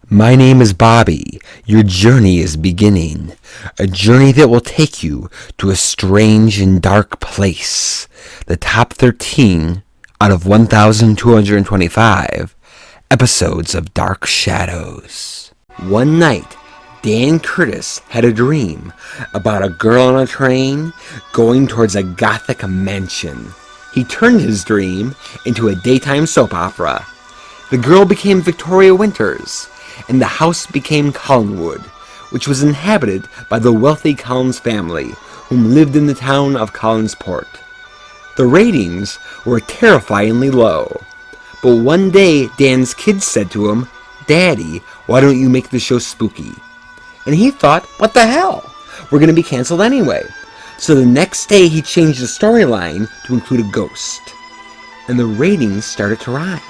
My name is Bobby. Your journey is beginning. A journey that will take you to a strange and dark place. The top 13 out of 1,225 episodes of Dark Shadows. One night, Dan Curtis had a dream about a girl on a train going towards a gothic mansion. He turned his dream into a daytime soap opera. The girl became Victoria Winters, and the house became Collinwood, which was inhabited by the wealthy Collins family, whom lived in the town of Collinsport. The ratings were terrifyingly low, but one day Dan's kids said to him, "Daddy, why don't you make the show spooky?" And he thought, what the hell? We're going to be canceled anyway. So the next day he changed the storyline to include a ghost, and the ratings started to rise.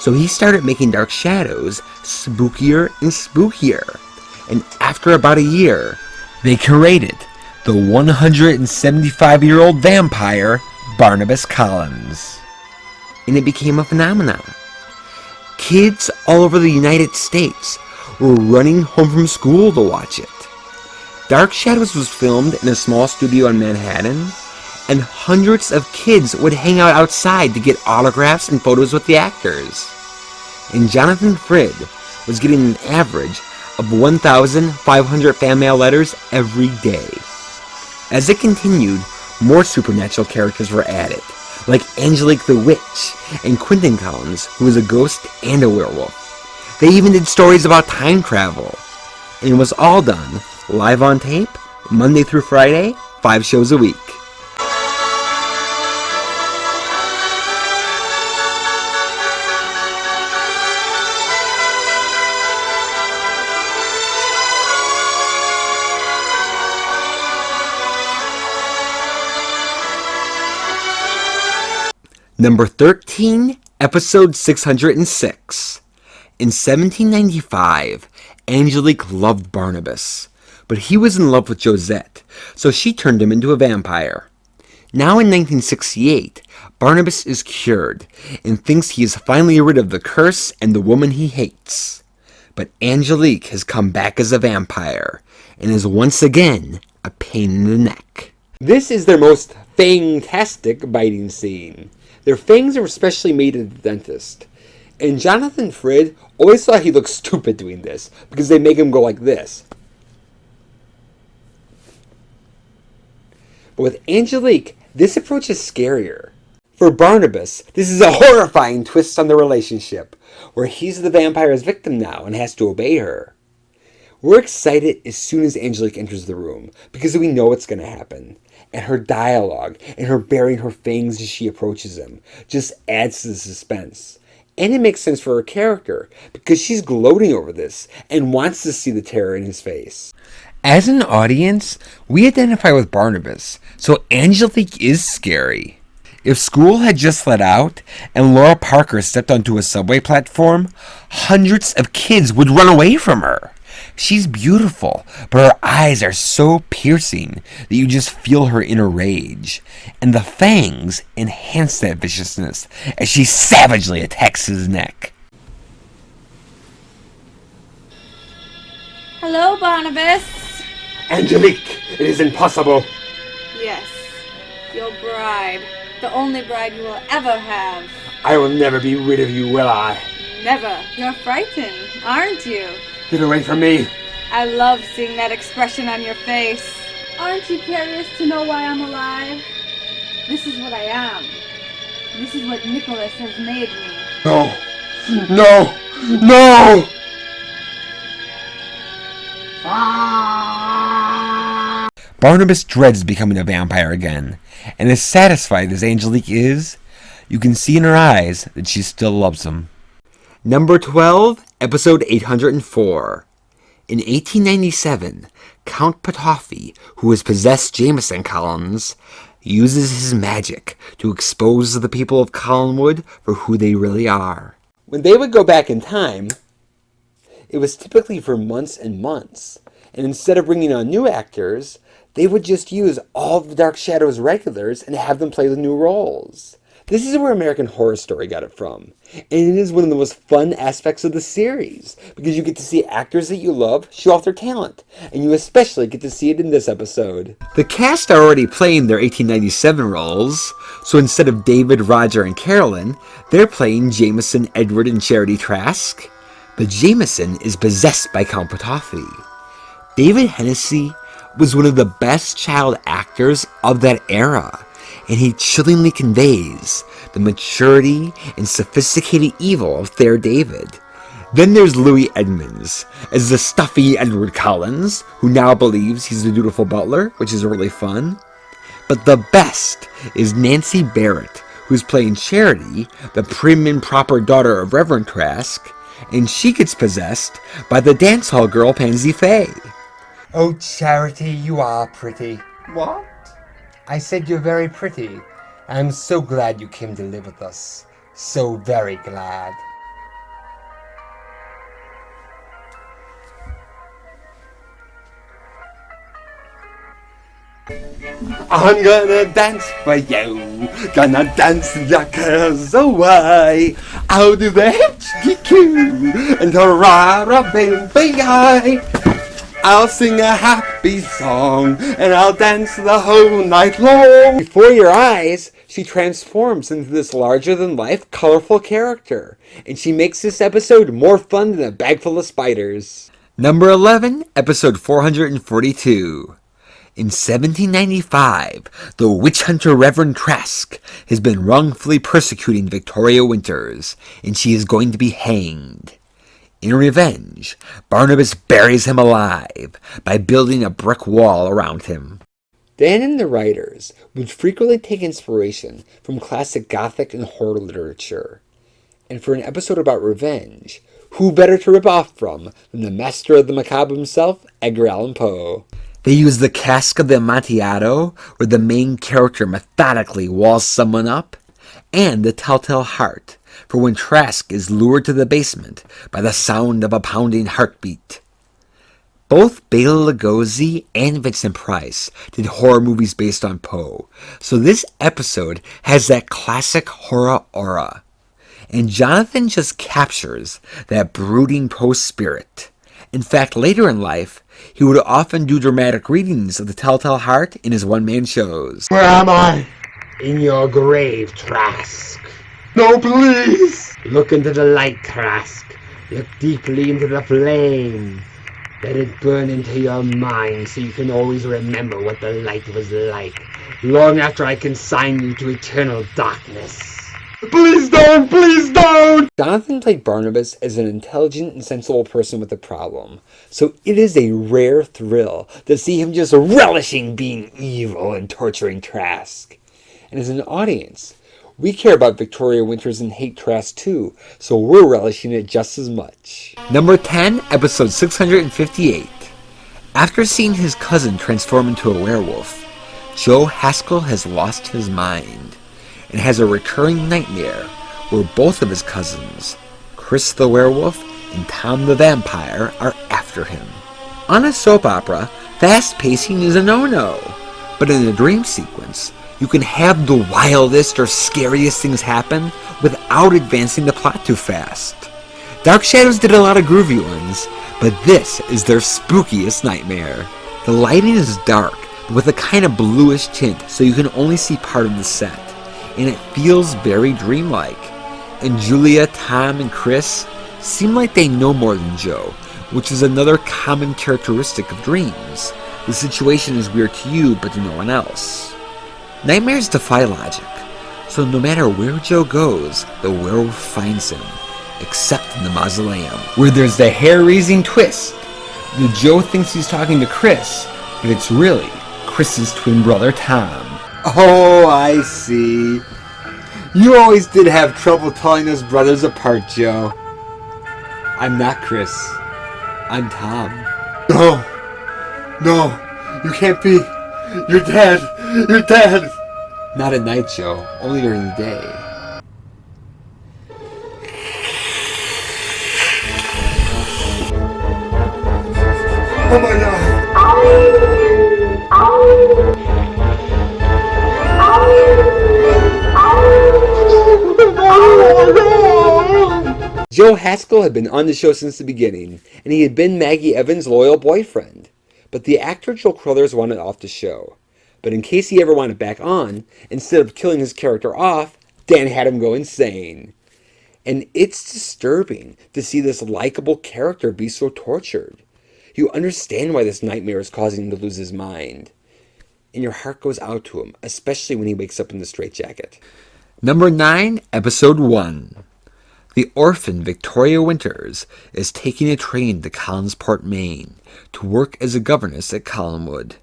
So he started making Dark Shadows spookier and spookier. And after about a year, they created the 175-year-old vampire, Barnabas Collins. And it became a phenomenon. Kids all over the United States were running home from school to watch it. Dark Shadows was filmed in a small studio in Manhattan, and hundreds of kids would hang out outside to get autographs and photos with the actors. And Jonathan Frid was getting an average of 1,500 fan mail letters every day. As it continued, more supernatural characters were added, like Angelique the Witch and Quentin Collins, who was a ghost and a werewolf. They even did stories about time travel. And it was all done live on tape, Monday through Friday, 5 shows a week. Number 13, episode 606. In 1795, Angelique loved Barnabas, but he was in love with Josette, so she turned him into a vampire. Now in 1968, Barnabas is cured and thinks he is finally rid of the curse and the woman he hates. But Angelique has come back as a vampire and is once again a pain in the neck. This is their most fantastic biting scene. Their fangs are especially made at the dentist. And Jonathan Frid always thought he looked stupid doing this, because they make him go like this. But with Angelique, this approach is scarier. For Barnabas, this is a horrifying twist on the relationship, where he's the vampire's victim now and has to obey her. We're excited as soon as Angelique enters the room, because we know what's going to happen. And her dialogue, and her baring her fangs as she approaches him, just adds to the suspense. And it makes sense for her character, because she's gloating over this, and wants to see the terror in his face. As an audience, we identify with Barnabas, so Angelique is scary. If school had just let out, and Laura Parker stepped onto a subway platform, hundreds of kids would run away from her. She's beautiful, but her eyes are so piercing that you just feel her inner rage. And the fangs enhance that viciousness as she savagely attacks his neck. Hello, Barnabas. Angelique, it is impossible. Yes, your bride. The only bride you will ever have. I will never be rid of you, will I? Never. You're frightened, aren't you? Get away from me. I love seeing that expression on your face. Aren't you curious to know why I'm alive? This is what I am. This is what Nicholas has made me. No. No. No! Barnabas dreads becoming a vampire again, and as satisfied as Angelique is, you can see in her eyes that she still loves him. Number 12, episode 804. In 1897, Count Potoffi, who has possessed Jameson Collins, uses his magic to expose the people of Collinwood for who they really are. When they would go back in time, it was typically for months and months, and instead of bringing on new actors, they would just use all of the Dark Shadows regulars and have them play the new roles. This is where American Horror Story got it from. And it is one of the most fun aspects of the series, because you get to see actors that you love show off their talent, and you especially get to see it in this episode. The cast are already playing their 1897 roles, so instead of David, Roger, and Carolyn, they're playing Jameson, Edward, and Charity Trask. But Jameson is possessed by Count Potoffi. David Hennessy was one of the best child actors of that era, and he chillingly conveys the maturity and sophisticated evil of Thayer David. Then there's Louis Edmonds as the stuffy Edward Collins, who now believes he's the dutiful butler, which is really fun. But the best is Nancy Barrett, who's playing Charity, the prim and proper daughter of Reverend Trask, and she gets possessed by the dance hall girl Pansy Faye. Oh, Charity, you are pretty. What? I said you're very pretty. I'm so glad you came to live with us. So very glad. I'm gonna dance for you, gonna dance your cares away. I'll do the hitchkick and hurrah, baby. I'll sing a happy song, and I'll dance the whole night long. Before your eyes, she transforms into this larger-than-life, colorful character, and she makes this episode more fun than a bag full of spiders. Number 11, episode 442. In 1795, the witch hunter Reverend Trask has been wrongfully persecuting Victoria Winters, and she is going to be hanged. In revenge, Barnabas buries him alive by building a brick wall around him. Dan and the writers would frequently take inspiration from classic Gothic and horror literature. And for an episode about revenge, who better to rip off from than the master of the macabre himself, Edgar Allan Poe? They use the cask of the Amontillado, where the main character methodically walls someone up, and the telltale heart, for when Trask is lured to the basement by the sound of a pounding heartbeat. Both Bela Lugosi and Vincent Price did horror movies based on Poe, so this episode has that classic horror aura. And Jonathan just captures that brooding Poe spirit. In fact, later in life, he would often do dramatic readings of the Telltale Heart in his one-man shows. Where am I? In your grave, Trask. No, please! Look into the light, Trask. Look deeply into the flame. Let it burn into your mind so you can always remember what the light was like, long after I consign you to eternal darkness. Please don't! Please don't! Jonathan played Barnabas as an intelligent and sensible person with a problem, so it is a rare thrill to see him just relishing being evil and torturing Trask. And as an audience, we care about Victoria Winters and hate Trask too, so we're relishing it just as much. Number 10, episode 658. After seeing his cousin transform into a werewolf, Joe Haskell has lost his mind and has a recurring nightmare where both of his cousins, Chris the werewolf and Tom the vampire, are after him. On a soap opera, fast pacing is a no-no, but in a dream sequence, you can have the wildest or scariest things happen without advancing the plot too fast. Dark Shadows did a lot of groovy ones, but this is their spookiest nightmare. The lighting is dark, but with a kind of bluish tint, so you can only see part of the set, and it feels very dreamlike. And Julia, Tom, and Chris seem like they know more than Joe, which is another common characteristic of dreams. The situation is weird to you, but to no one else. Nightmares defy logic, so no matter where Joe goes, the werewolf finds him, except in the mausoleum, where there's the hair-raising twist. The Joe thinks he's talking to Chris, but it's really Chris's twin brother Tom. Oh, I see. You always did have trouble telling us brothers apart, Joe. I'm not Chris. I'm Tom. No, you can't be. You're dead. You're dead. Not at night, Joe. Only during the day. Oh my God. Joe Haskell had been on the show since the beginning, and he had been Maggie Evans' loyal boyfriend. But the actor Joe Crothers wanted off the show. But in case he ever wanted back on, instead of killing his character off, Dan had him go insane. And it's disturbing to see this likable character be so tortured. You understand why this nightmare is causing him to lose his mind. And your heart goes out to him, especially when he wakes up in the straitjacket. Number 9, Episode 1. The orphan Victoria Winters is taking a train to Collinsport, Maine, to work as a governess at Collinwood,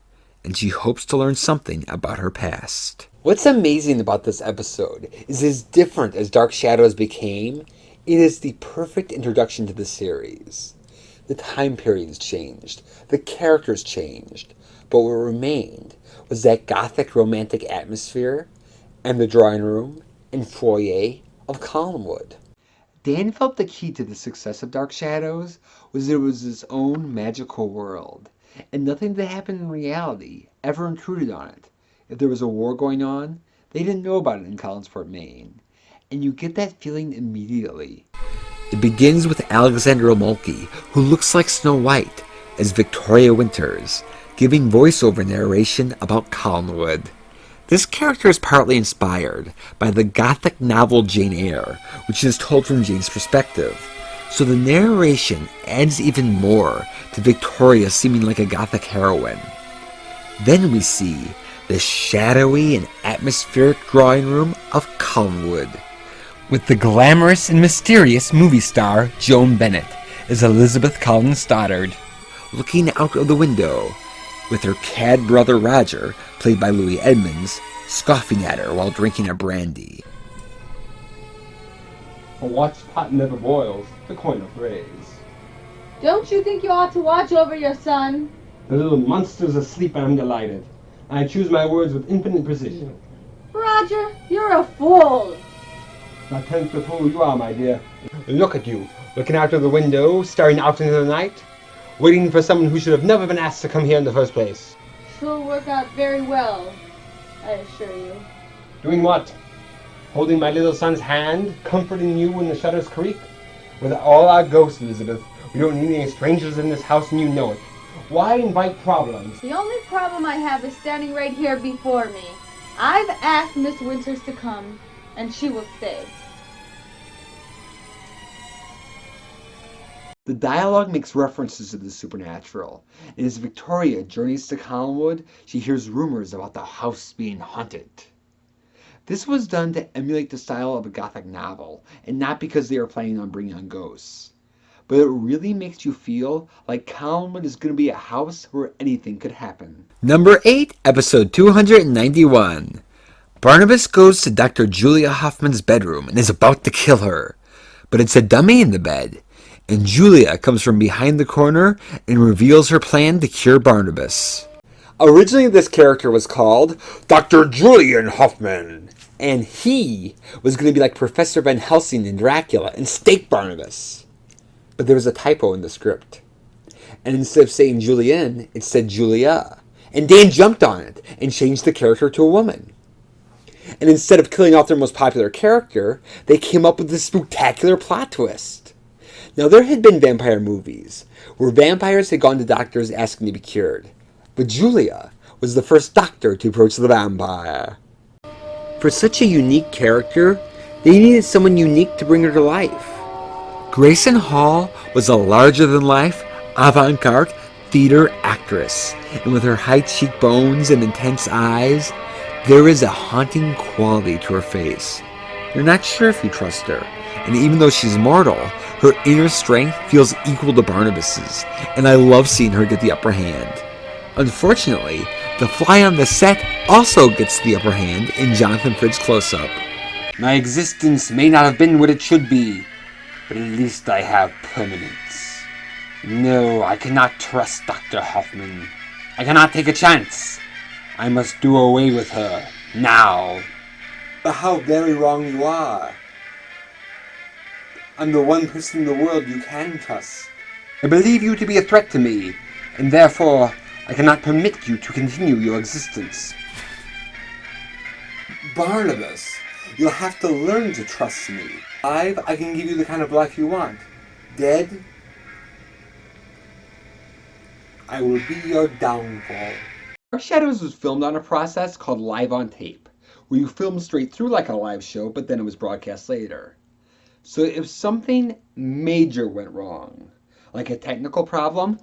and she hopes to learn something about her past. What's amazing about this episode is as different as Dark Shadows became, it is the perfect introduction to the series. The time periods changed, the characters changed, but what remained was that gothic romantic atmosphere and the drawing room and foyer of Collinwood. Dan felt the key to the success of Dark Shadows was that it was its own magical world, and nothing that happened in reality ever intruded on it. If there was a war going on, they didn't know about it in Collinsport, Maine, and you get that feeling immediately. It begins with Alexandra Mulkey, who looks like Snow White, as Victoria Winters, giving voiceover narration about Collinwood. This character is partly inspired by the gothic novel Jane Eyre, which is told from Jane's perspective, so the narration adds even more to Victoria seeming like a gothic heroine. Then we see the shadowy and atmospheric drawing room of Collinwood, with the glamorous and mysterious movie star Joan Bennett as Elizabeth Collins Stoddard, looking out of the window, with her cad brother Roger, played by Louis Edmonds, scoffing at her while drinking a brandy. A watched pot never boils, the coin of phrase. Don't you think you ought to watch over your son? The little monster's asleep and I'm delighted. I choose my words with infinite precision. Roger, you're a fool. Not tenth the fool you are, my dear. Look at you, looking out of the window, staring out into the night, waiting for someone who should have never been asked to come here in the first place. She'll work out very well, I assure you. Doing what? Holding my little son's hand, comforting you when the shutters creak? With all our ghosts, Elizabeth, we don't need any strangers in this house and you know it. Why invite problems? The only problem I have is standing right here before me. I've asked Miss Winters to come, and she will stay. The dialogue makes references to the supernatural, and as Victoria journeys to Collinwood, she hears rumors about the house being haunted. This was done to emulate the style of a gothic novel, and not because they are planning on bringing on ghosts. But it really makes you feel like Collinwood is going to be a house where anything could happen. Number 8, episode 291. Barnabas goes to Dr. Julia Hoffman's bedroom and is about to kill her, but it's a dummy in the bed. And Julia comes from behind the corner and reveals her plan to cure Barnabas. Originally, this character was called Dr. Julian Hoffman, and he was going to be like Professor Van Helsing in Dracula and stake Barnabas. But there was a typo in the script. And instead of saying Julian, it said Julia. And Dan jumped on it and changed the character to a woman. And instead of killing off their most popular character, they came up with this spectacular plot twist. Now, there had been vampire movies where vampires had gone to doctors asking to be cured, but Julia was the first doctor to approach the vampire. For such a unique character, they needed someone unique to bring her to life. Grayson Hall was a larger-than-life, avant-garde theater actress, and with her high cheekbones and intense eyes, there is a haunting quality to her face. You're not sure if you trust her, and even though she's mortal, her inner strength feels equal to Barnabas's, and I love seeing her get the upper hand. Unfortunately, the fly on the set also gets the upper hand in Jonathan Frid's close-up. My existence may not have been what it should be, but at least I have permanence. No, I cannot trust Dr. Hoffman. I cannot take a chance. I must do away with her, now. But how very wrong you are. I'm the one person in the world you can trust. I believe you to be a threat to me, and therefore I cannot permit you to continue your existence. Barnabas, you'll have to learn to trust me. Alive, I can give you the kind of life you want. Dead, I will be your downfall. Dark Shadows was filmed on a process called live on tape, where you film straight through like a live show, but then it was broadcast later. So if something major went wrong, like a technical problem,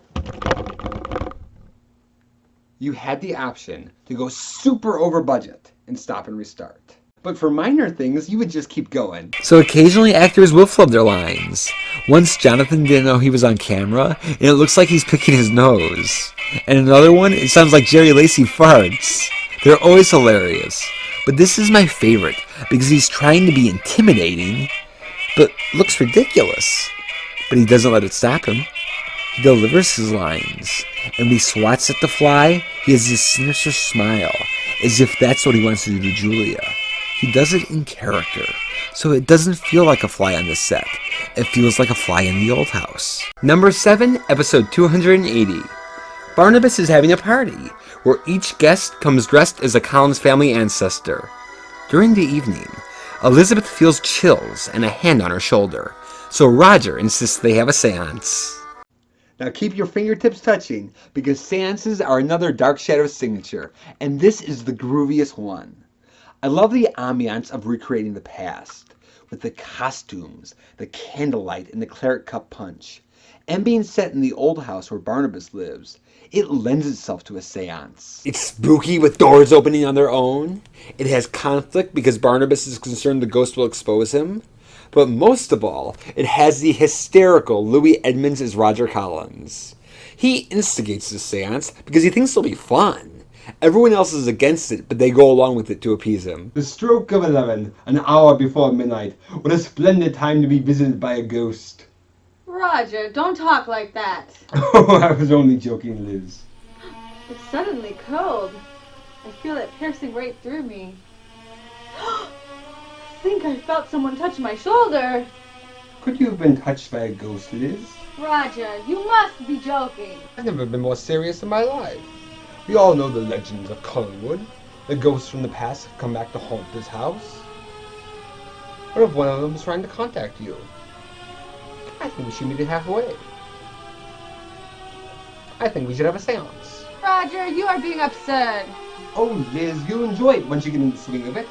you had the option to go super over budget and stop and restart. But for minor things, you would just keep going. So occasionally actors will flub their lines. Once Jonathan didn't know he was on camera, and it looks like he's picking his nose. And another one, it sounds like Jerry Lacey farts. They're always hilarious. But this is my favorite, because he's trying to be intimidating, but looks ridiculous. But he doesn't let it stop him. He delivers his lines, and when he swats at the fly, he has this sinister smile, as if that's what he wants to do to Julia. He does it in character, so it doesn't feel like a fly on the set. It feels like a fly in the old house. Number 7, episode 280. Barnabas is having a party, where each guest comes dressed as a Collins family ancestor. During the evening, Elizabeth feels chills and a hand on her shoulder, so Roger insists they have a seance. Now keep your fingertips touching, because seances are another Dark Shadows signature, and this is the grooviest one. I love the ambiance of recreating the past, with the costumes, the candlelight, and the claret cup punch. And being set in the old house where Barnabas lives, it lends itself to a seance. It's spooky with doors opening on their own. It has conflict because Barnabas is concerned the ghost will expose him. But most of all, it has the hysterical Louis Edmonds as Roger Collins. He instigates the seance because he thinks it'll be fun. Everyone else is against it, but they go along with it to appease him. The stroke of 11, an hour before midnight. What a splendid time to be visited by a ghost. Roger, don't talk like that. Oh, I was only joking, Liz. It's suddenly cold. I feel it piercing right through me. I think I felt someone touch my shoulder. Could you have been touched by a ghost, Liz? Roger, you must be joking. I've never been more serious in my life. We all know the legends of Collinwood. The ghosts from the past have come back to haunt this house. What if one of them is trying to contact you? I think we should meet it halfway. I think we should have a seance. Roger, you are being absurd. Oh, Liz, you'll enjoy it once you get in the swing of it.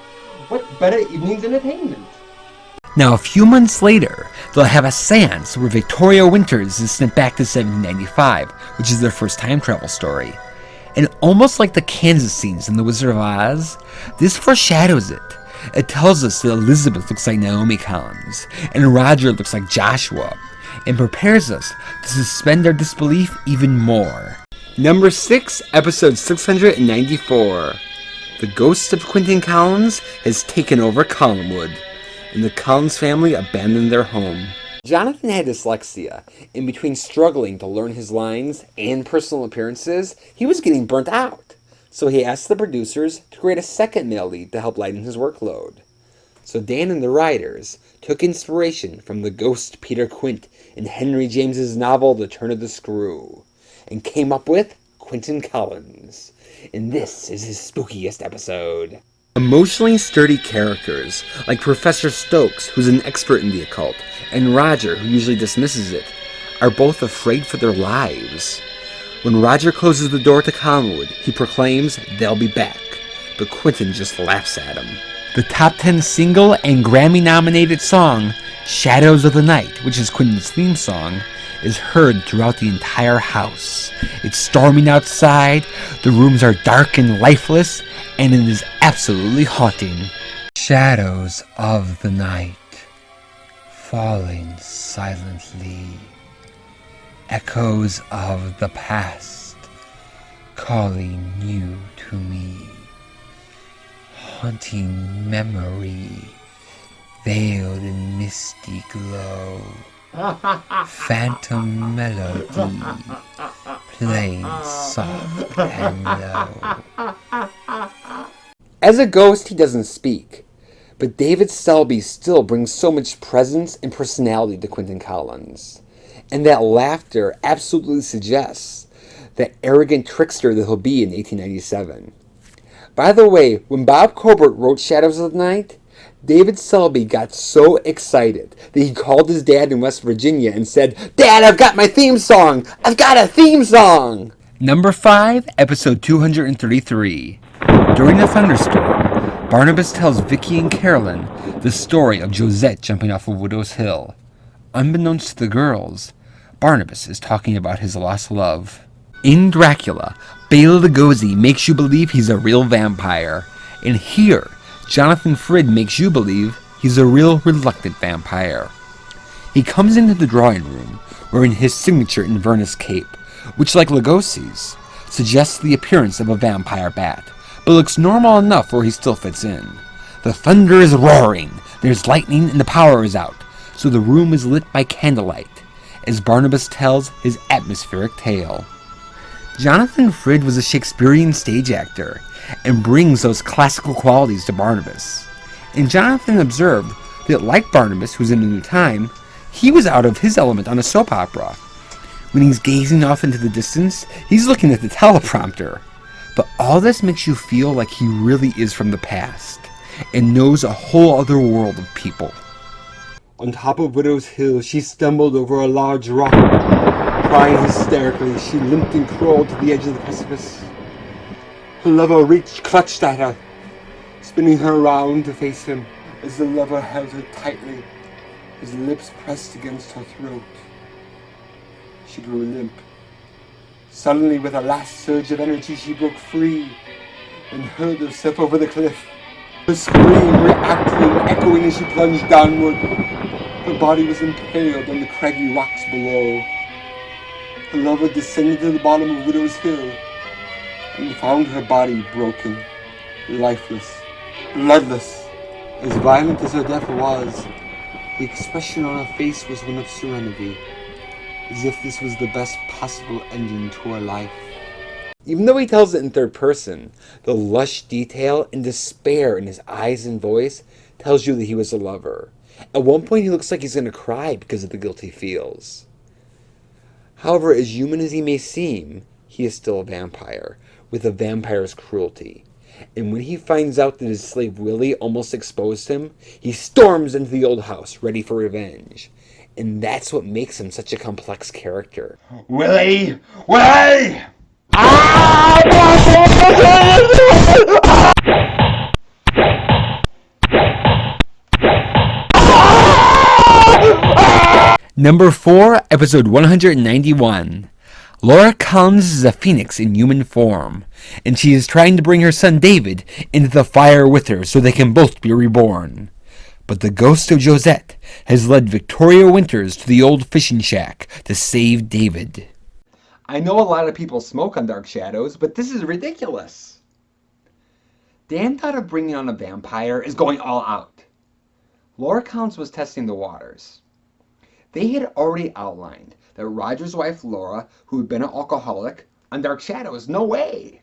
What better evening's entertainment? Now, a few months later, they'll have a seance where Victoria Winters is sent back to 1795, which is their first time travel story. And almost like the Kansas scenes in The Wizard of Oz, this foreshadows it. It tells us that Elizabeth looks like Naomi Collins, and Roger looks like Joshua, and prepares us to suspend our disbelief even more. Number 6, episode 694. The ghost of Quentin Collins has taken over Collinwood, and the Collins family abandoned their home. Jonathan had dyslexia, and between struggling to learn his lines and personal appearances, he was getting burnt out. So he asked the producers to create a second male lead to help lighten his workload. So Dan and the writers took inspiration from the ghost Peter Quint in Henry James's novel The Turn of the Screw, and came up with Quentin Collins. And this is his spookiest episode. Emotionally sturdy characters, like Professor Stokes, who's an expert in the occult, and Roger, who usually dismisses it, are both afraid for their lives. When Roger closes the door to Collinwood, he proclaims they'll be back, but Quentin just laughs at him. The top 10 single and Grammy-nominated song, Shadows of the Night, which is Quentin's theme song, is heard throughout the entire house. It's storming outside, the rooms are dark and lifeless, and it is absolutely haunting. Shadows of the night, falling silently. Echoes of the past, calling you to me. Haunting memory, veiled in misty glow. Phantom melody, playing soft and low. As a ghost, he doesn't speak, but David Selby still brings so much presence and personality to Quentin Collins. And that laughter absolutely suggests the arrogant trickster that he'll be in 1897. By the way, when Bob Colbert wrote Shadows of the Night, David Selby got so excited that he called his dad in West Virginia and said, "Dad, I've got my theme song! I've got a theme song!" Number 5, episode 233. During a thunderstorm, Barnabas tells Vicky and Carolyn the story of Josette jumping off of Widow's Hill. Unbeknownst to the girls, Barnabas is talking about his lost love. In Dracula, Bela Lugosi makes you believe he's a real vampire. And here, Jonathan Frid makes you believe he's a real reluctant vampire. He comes into the drawing room wearing his signature Inverness cape, which, like Lugosi's, suggests the appearance of a vampire bat, but looks normal enough where he still fits in. The thunder is roaring, there's lightning, and the power is out, so the room is lit by candlelight, as Barnabas tells his atmospheric tale. Jonathan Frid was a Shakespearean stage actor, and brings those classical qualities to Barnabas. And Jonathan observed that, like Barnabas, who's in a new time, he was out of his element on a soap opera. When he's gazing off into the distance, he's looking at the teleprompter. But all this makes you feel like he really is from the past, and knows a whole other world of people. On top of Widow's Hill, she stumbled over a large rock. Crying hysterically, she limped and crawled to the edge of the precipice. Her lover clutched at her, spinning her around to face him as the lover held her tightly, his lips pressed against her throat. She grew limp. Suddenly, with a last surge of energy, she broke free and hurled herself over the cliff. Her scream reacting and echoing as she plunged downward. Her body was impaled on the craggy rocks below. Her lover descended to the bottom of Widow's Hill and found her body broken, lifeless, bloodless. As violent as her death was, the expression on her face was one of serenity, as if this was the best possible ending to her life. Even though he tells it in third person, the lush detail and despair in his eyes and voice tells you that he was a lover. At one point he looks like he's going to cry because of the guilt he feels. However, as human as he may seem, he is still a vampire, with a vampire's cruelty. And when he finds out that his slave Willie almost exposed him, he storms into the old house, ready for revenge. And that's what makes him such a complex character. Willie! Willie! Number 4, episode 191. Laura Collins is a phoenix in human form, and she is trying to bring her son David into the fire with her so they can both be reborn. But the ghost of Josette has led Victoria Winters to the old fishing shack to save David. I know a lot of people smoke on Dark Shadows, but this is ridiculous. Dan thought of bringing on a vampire as going all out. Laura Collins was testing the waters. They had already outlined that Roger's wife Laura, who had been an alcoholic on Dark Shadows, no way,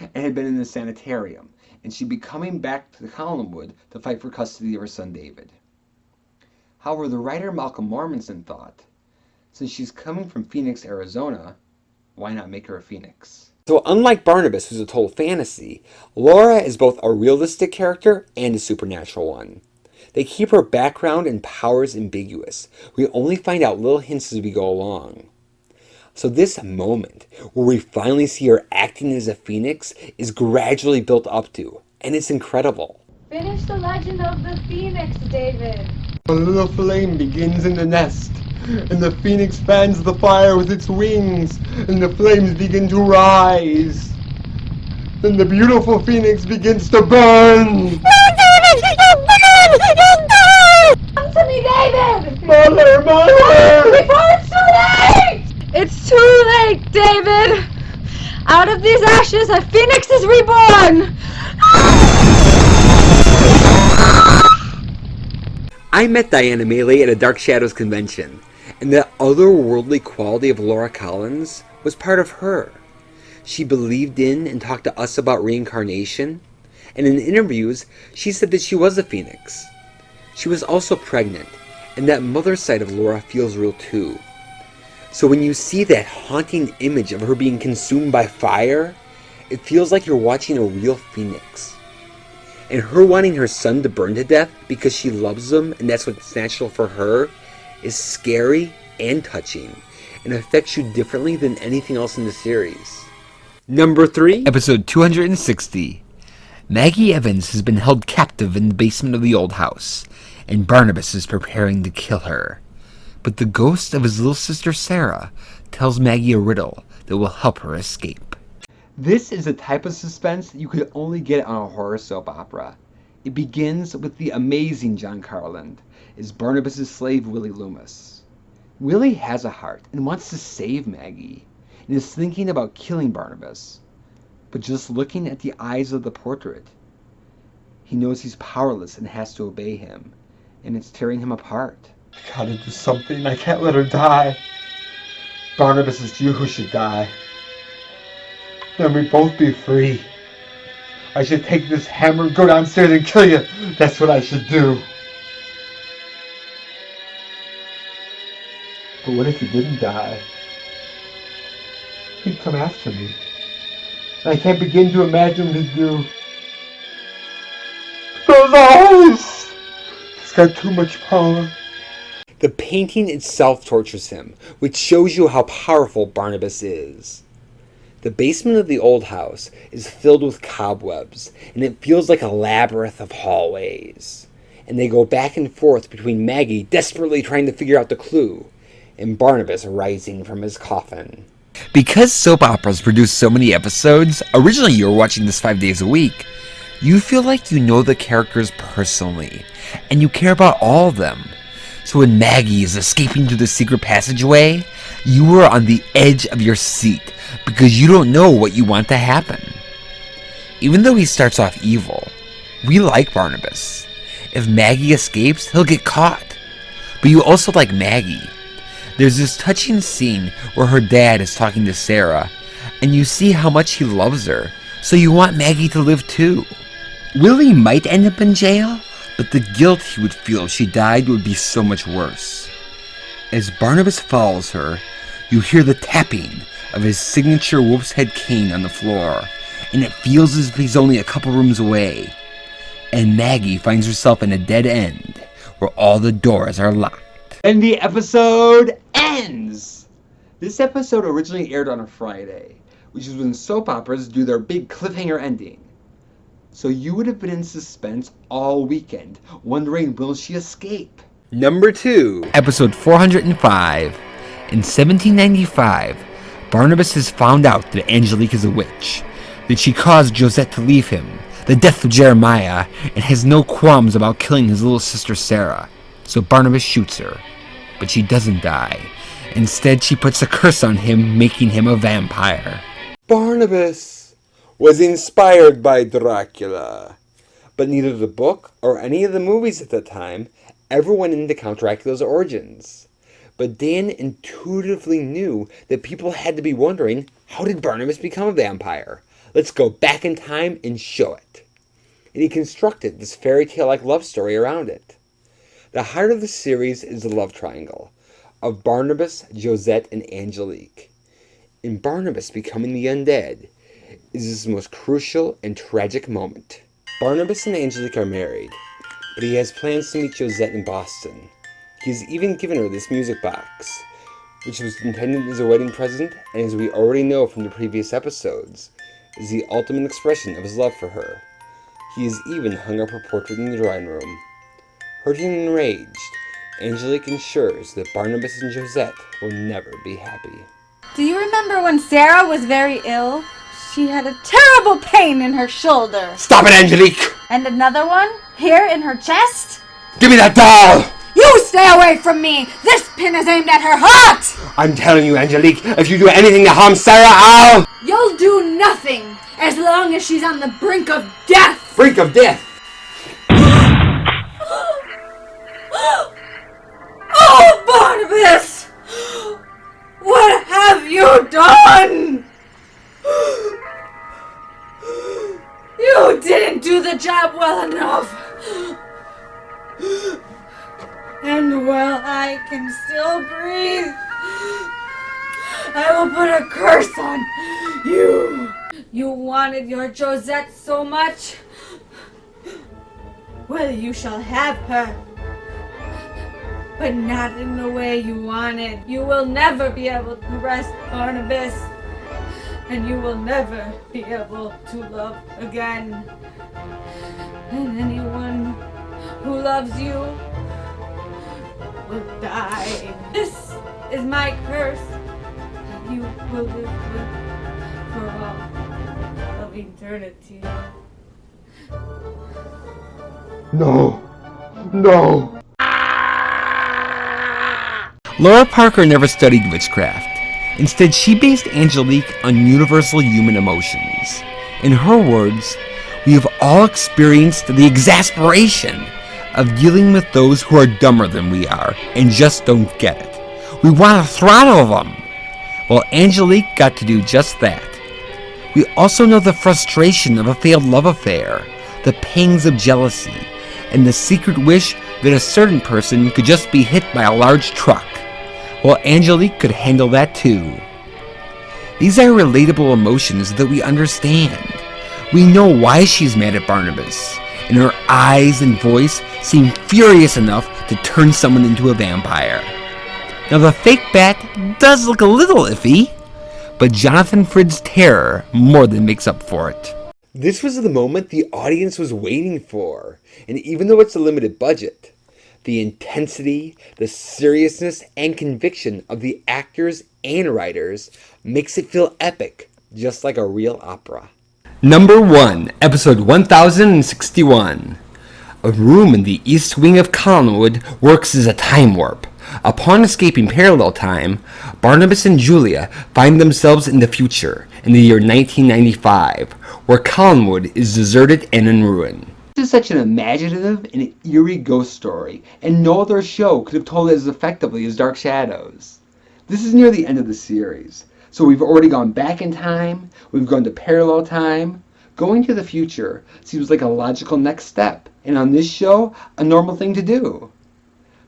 and had been in the sanitarium, and she'd be coming back to Collinwood to fight for custody of her son David. However, the writer Malcolm Mormanson thought, since she's coming from Phoenix, Arizona, why not make her a phoenix? So unlike Barnabas, who's a total fantasy, Laura is both a realistic character and a supernatural one. They keep her background and powers ambiguous. We only find out little hints as we go along. So this moment, where we finally see her acting as a phoenix, is gradually built up to, and it's incredible. Finish the legend of the phoenix, David. A little flame begins in the nest, and the phoenix fans the fire with its wings, and the flames begin to rise. Then the beautiful phoenix begins to burn. Come to me, David! Mother! Before it's too late! It's too late, David! Out of these ashes, a phoenix is reborn! I met Diana Mealy at a Dark Shadows convention, and the otherworldly quality of Laura Collins was part of her. She believed in and talked to us about reincarnation, and in interviews, she said that she was a phoenix. She was also pregnant, and that mother side of Laura feels real too. So when you see that haunting image of her being consumed by fire, it feels like you're watching a real phoenix. And her wanting her son to burn to death because she loves him and that's what's natural for her is scary and touching and affects you differently than anything else in the series. Number 3, episode 260. Maggie Evans has been held captive in the basement of the old house, and Barnabas is preparing to kill her. But the ghost of his little sister Sarah tells Maggie a riddle that will help her escape. This is a type of suspense that you could only get on a horror soap opera. It begins with the amazing John Carland as Barnabas' slave Willie Loomis. Willie has a heart and wants to save Maggie and is thinking about killing Barnabas. But just looking at the eyes of the portrait, he knows he's powerless and has to obey him, and it's tearing him apart. I gotta do something. I can't let her die. Barnabas, it's you who should die. Then we both be free. I should take this hammer and go downstairs and kill you. That's what I should do. But what if he didn't die? He'd come after me. And I can't begin to imagine what he'd do. Those eyes! He's got too much power. The painting itself tortures him, which shows you how powerful Barnabas is. The basement of the old house is filled with cobwebs, and it feels like a labyrinth of hallways. And they go back and forth between Maggie desperately trying to figure out the clue, and Barnabas rising from his coffin. Because soap operas produce so many episodes, originally you were watching this 5 days a week, you feel like you know the characters personally, and you care about all of them. So when Maggie is escaping through the secret passageway, you are on the edge of your seat because you don't know what you want to happen. Even though he starts off evil, we like Barnabas. If Maggie escapes, he'll get caught. But you also like Maggie. There's this touching scene where her dad is talking to Sarah, and you see how much he loves her, so you want Maggie to live too. Willie might end up in jail, but the guilt he would feel if she died would be so much worse. As Barnabas follows her, you hear the tapping of his signature wolf's head cane on the floor, and it feels as if he's only a couple rooms away. And Maggie finds herself in a dead end, where all the doors are locked. And the episode ends! This episode originally aired on a Friday, which is when soap operas do their big cliffhanger ending. So you would have been in suspense all weekend, wondering, will she escape? Number 2, episode 405. In 1795, Barnabas has found out that Angelique is a witch, that she caused Josette to leave him, the death of Jeremiah, and has no qualms about killing his little sister Sarah. So Barnabas shoots her, but she doesn't die. Instead, she puts a curse on him, making him a vampire. Barnabas was inspired by Dracula, but neither the book or any of the movies at the time ever went into Count Dracula's origins. But Dan intuitively knew that people had to be wondering, how did Barnabas become a vampire? Let's go back in time and show it. And he constructed this fairy tale-like love story around it. The heart of the series is the love triangle of Barnabas, Josette, and Angelique. In Barnabas becoming the undead is this most crucial and tragic moment. Barnabas and Angelique are married, but he has plans to meet Josette in Boston. He has even given her this music box, which was intended as a wedding present, and as we already know from the previous episodes, is the ultimate expression of his love for her. He has even hung up her portrait in the drawing room. Hurt and enraged, Angelique ensures that Barnabas and Josette will never be happy. Do you remember when Sarah was very ill? She had a terrible pain in her shoulder. Stop it, Angelique! And another one? Here in her chest? Give me that doll! You stay away from me! This pin is aimed at her heart! I'm telling you, Angelique, if you do anything to harm Sarah, I'll... You'll do nothing, as long as she's on the brink of death! Brink of death! Oh, Barnabas! What have you done? You didn't do the job well enough. And while I can still breathe, I will put a curse on you. You wanted your Josette so much. Well, you shall have her. But not in the way you wanted. You will never be able to rest Barnabas. And you will never be able to love again. And anyone who loves you will die. This is my curse. You will live with for all of eternity. No. No. Laura Parker never studied witchcraft. Instead, she based Angelique on universal human emotions. In her words, we have all experienced the exasperation of dealing with those who are dumber than we are and just don't get it. We want to throttle them. Well, Angelique got to do just that. We also know the frustration of a failed love affair, the pangs of jealousy, and the secret wish that a certain person could just be hit by a large truck. Well, Angelique could handle that too. These are relatable emotions that we understand. We know why she's mad at Barnabas, and her eyes and voice seem furious enough to turn someone into a vampire. Now, the fake bat does look a little iffy, but Jonathan Frid's terror more than makes up for it. This was the moment the audience was waiting for, and even though it's a limited budget, the intensity, the seriousness, and conviction of the actors and writers makes it feel epic, just like a real opera. Number 1, episode 1061. A room in the east wing of Collinwood works as a time warp. Upon escaping parallel time, Barnabas and Julia find themselves in the future, in the year 1995, where Collinwood is deserted and in ruin. This is such an imaginative and eerie ghost story, and no other show could have told it as effectively as Dark Shadows. This is near the end of the series, so we've already gone back in time, we've gone to parallel time. Going to the future seems like a logical next step, and on this show, a normal thing to do.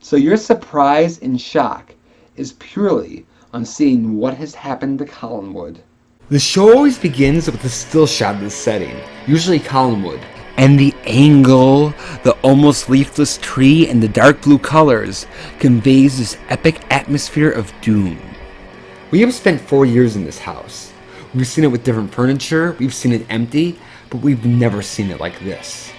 So your surprise and shock is purely on seeing what has happened to Collinwood. The show always begins with a still shot of the setting, usually Collinwood, and the angle, the almost leafless tree, and the dark blue colors conveys this epic atmosphere of doom. We have spent 4 years in this house. We've seen it with different furniture, we've seen it empty, but we've never seen it like this.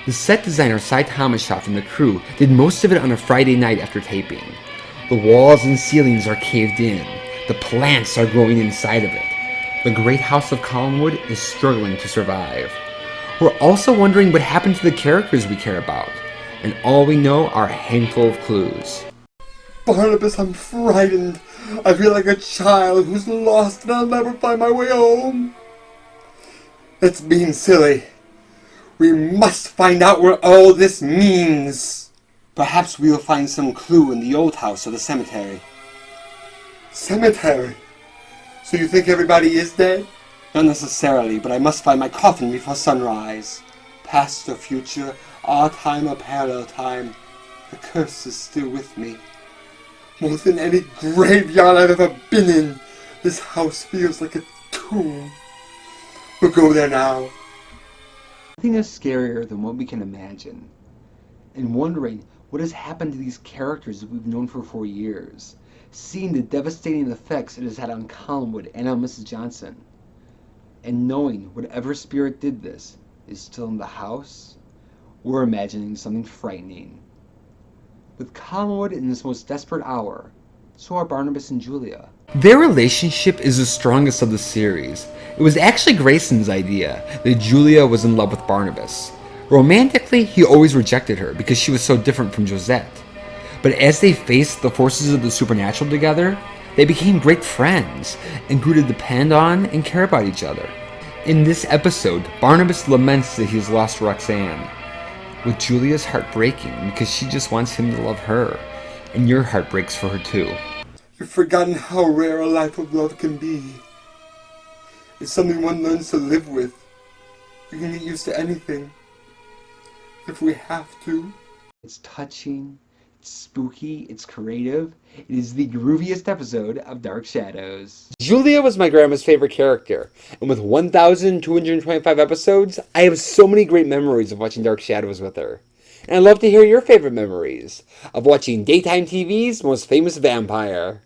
The set designer Cy Thomas and the crew did most of it on a Friday night after taping. The walls and ceilings are caved in. The plants are growing inside of it. The great house of Collinwood is struggling to survive. We're also wondering what happened to the characters we care about, and all we know are a handful of clues. Barnabas, I'm frightened. I feel like a child who's lost and I'll never find my way home. It's being silly. We must find out what all this means. Perhaps we'll find some clue in the old house or the cemetery. Cemetery? So you think everybody is dead? Not necessarily, but I must find my coffin before sunrise. Past or future, our time or parallel time, the curse is still with me. More than any graveyard I've ever been in, this house feels like a tomb. We'll go there now. Nothing is scarier than what we can imagine, and wondering what has happened to these characters that we've known for 4 years, seeing the devastating effects it has had on Collinwood and on Mrs. Johnson. And knowing whatever spirit did this is still in the house, we're imagining something frightening. With Collinwood in this most desperate hour, so are Barnabas and Julia. Their relationship is the strongest of the series. It was actually Grayson's idea that Julia was in love with Barnabas. Romantically, he always rejected her because she was so different from Josette. But as they faced the forces of the supernatural together, they became great friends and grew to depend on and care about each other. In this episode, Barnabas laments that he's lost Roxanne, with Julia's heart breaking because she just wants him to love her, and your heart breaks for her too. You've forgotten how rare a life of love can be. It's something one learns to live with. You can get used to anything, if we have to. It's touching, it's spooky, it's creative. It is the grooviest episode of Dark Shadows. Julia was my grandma's favorite character, and with 1,225 episodes, I have so many great memories of watching Dark Shadows with her. And I'd love to hear your favorite memories of watching daytime TV's most famous vampire.